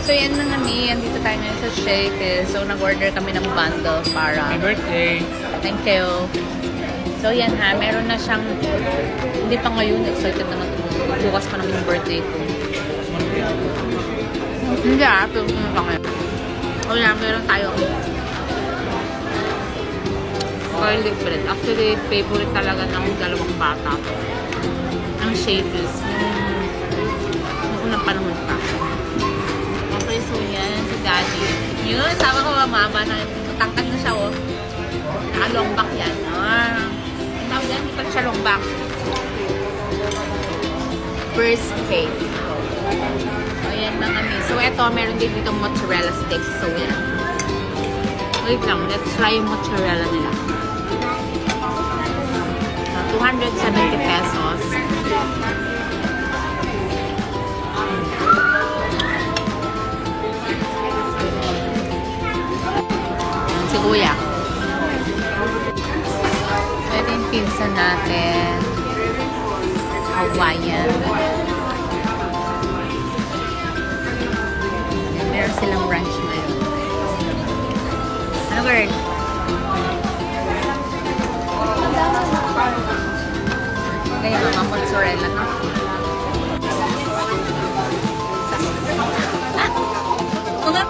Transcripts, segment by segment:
So yan na kami, andito tayo ngayon sa Shake. So nag-order kami ng bundle para... Happy birthday! Thank you. So yan ha, meron na siyang... Hindi pa ngayon, excited na bukas pa naman yung birthday ko. Hindi pero kung pa ngayon. O yan, meron tayo. Garlic bread. Actually, favorite talaga ng dalawang bata. Ang Shakey's. Nung unang panahon pa. Okay, so yan, si Daddy. Yun, sabi ko mama na tangkad na siya, oh. Naka-long back yan. Ang tawag yan, hindi pa siya long back. First cake. So, yan lang kami. So, eto, meron din dito mozzarella sticks. So, yan. Wait lang, let's try yung mozzarella nila. 270 pesos. Si Kuya. Pwede yung pizza natin. Hawaiian. Meron silang ranch ngayon. Ano girl? Kaya mga mozzarella na. Unat!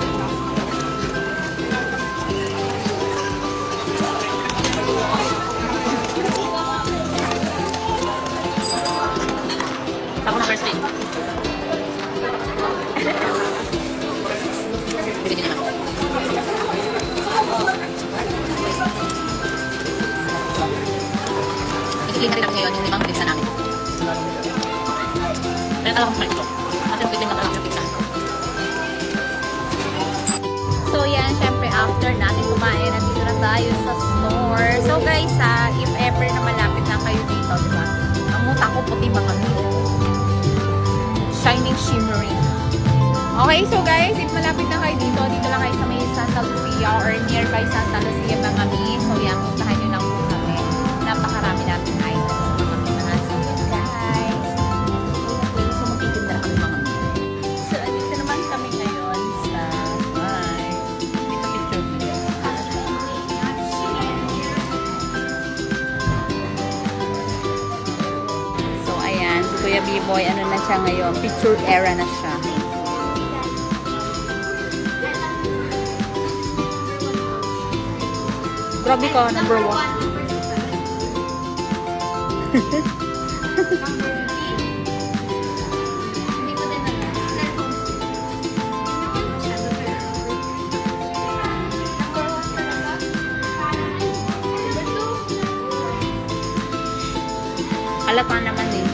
Ako na first thing. Bibigyan naman. I-clean natin ngayon yung limang pizza namin. Pero talagang kumain ito. Kasi pwede na talagang pizza. So yan, syempre after natin kumain, nandito na tayo sa store. So guys if ever na malapit na kayo dito, diba? Ang muta ko puti mga shining, shimmering. Okay, so guys, if malapit na kayo dito lang kayo sa may Santa Lucia or nearby Santa Lucia mga mi. So yan, puntahan nyo lang po kami. Napakarami natin items na kami mga sulit guys. Okay, so magtitinda na kami mga mi. So andito naman kami ngayon sa dito picture mo. So ayan, si Kuya B-Boy, ano na siya ngayon? Picture era na siya. Grabe ka, number 1. Alata naman eh.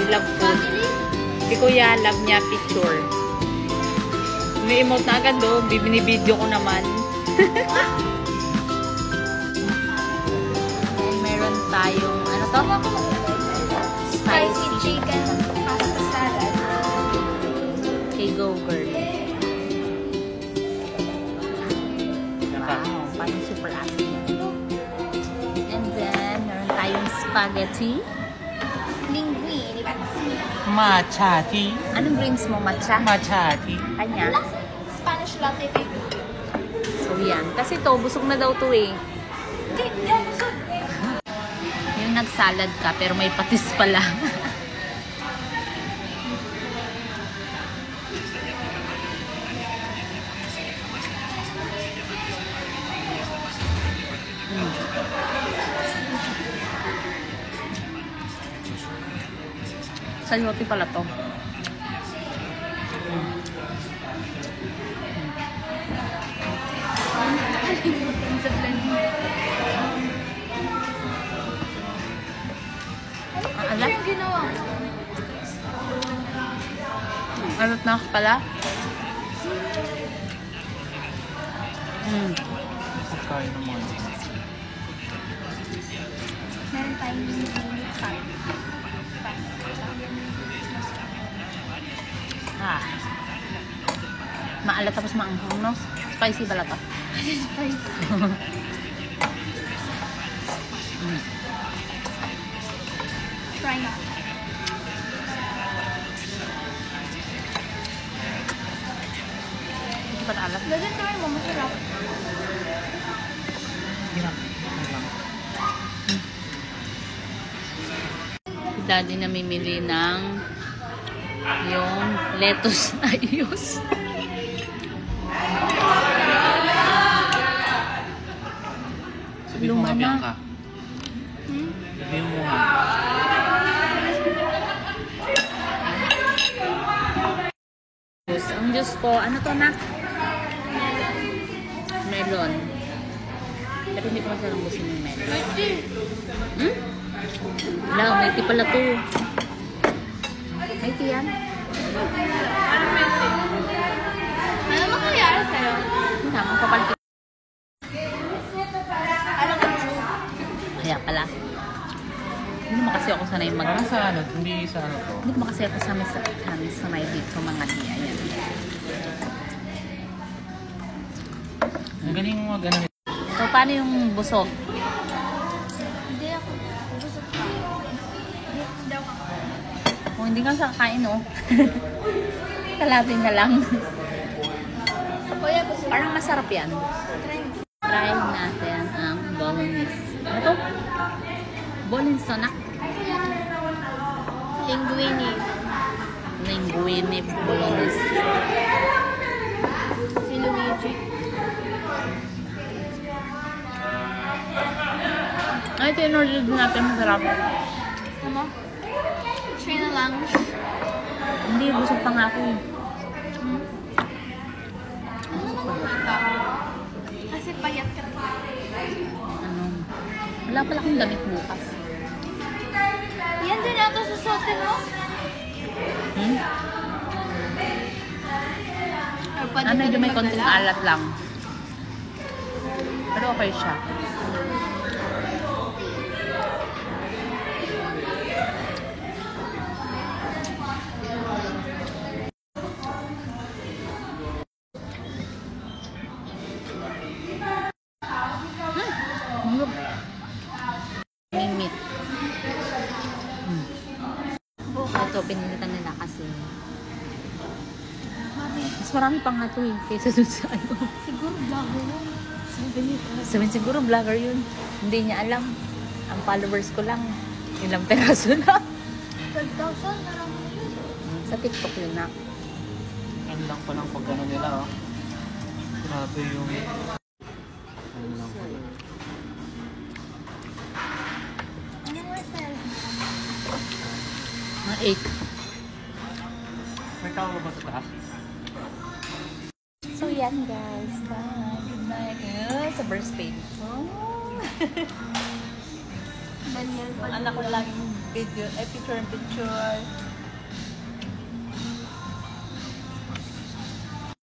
You love food. Si Kuya, love niya picture. May emote na agad doon. Binibideo ko naman. Then, meron tayong, ano to? Spicy chicken pasta salad. Okay, go girl. Wow, parang super acid. And then, meron tayong spaghetti. Linguine. Matcha tea. Anong drinks mo? Matcha? Matcha tea. Kanya? Spanish latte. So yan. Kasi to, busog na daw to eh. Yung nagsalad ka, pero may patis pala. Sayote pala to. Ano yung ginawa mo? Alot na pala. Pagkain naman. Meron tayong Maalat tapos maanghang, no? Spicy pala to. spicy. Try it. alat. Lagyan try mo, masarap. Hirap. Wait lang. Si Daddy namimili ng yung lettuce na ayos. Sabihin mo Luma nga, na. Bianca. Sabihin mo nga. Ang Diyos ko, ano to na? Melon. Pero hindi ko masyadong gusto ng melon. Hmm? Wala, may tea pala to. May tea yan? Ano mangyayari sa'yo? Hindi, magpapalit. Ano ka juice? Kaya pala. Hindi mo kasi ako sanay mag... Parang sa ano, hindi sa ano to. Hindi mo kasi ako sanay dito sa mga tea. Ayan. Ang galing mo mag ano. So, paano yung busog? Hindi ako. Busog ka. Hindi ako. Kung hindi ka kakain, oh. Kalapin na lang. Kuya, busog. Parang masarap yan. Try mo. Try natin ang bolognese. Ano to? Bolognese to na? Linguine. Linguine bolognese. Si Luigi. Ay, ito yung order din natin. Masarap. Ano? Try na lang. Hindi, busog pa nga ako eh. Ano naman ka? Kasi payat ka. Ano? Wala pala akong damit bukas. Yan din ata susutin mo. Hmm? Or pwede Ah, ka medyo din may konting magdala. alat lang. Pero okay siya. Yung meat. Ito, pinilitan nila kasi mas marami pang nga ito eh, kaysa dun sa ano. Siguro vlogger yun. Sabihin siguro vlogger yun. Hindi niya alam. Ang followers ko lang, ilang peraso na. 12,000 na lang yun. Sa TikTok yun na. Ano lang palang pag ano nila, oh. Grabe yung... Ano lang pala. Ano mo sir? Mga 8. May tao ba sa taas? So yan guys. Bye. Good night. Sa first page. Oh. Daniel pa. Anak ko laging video, picture in picture.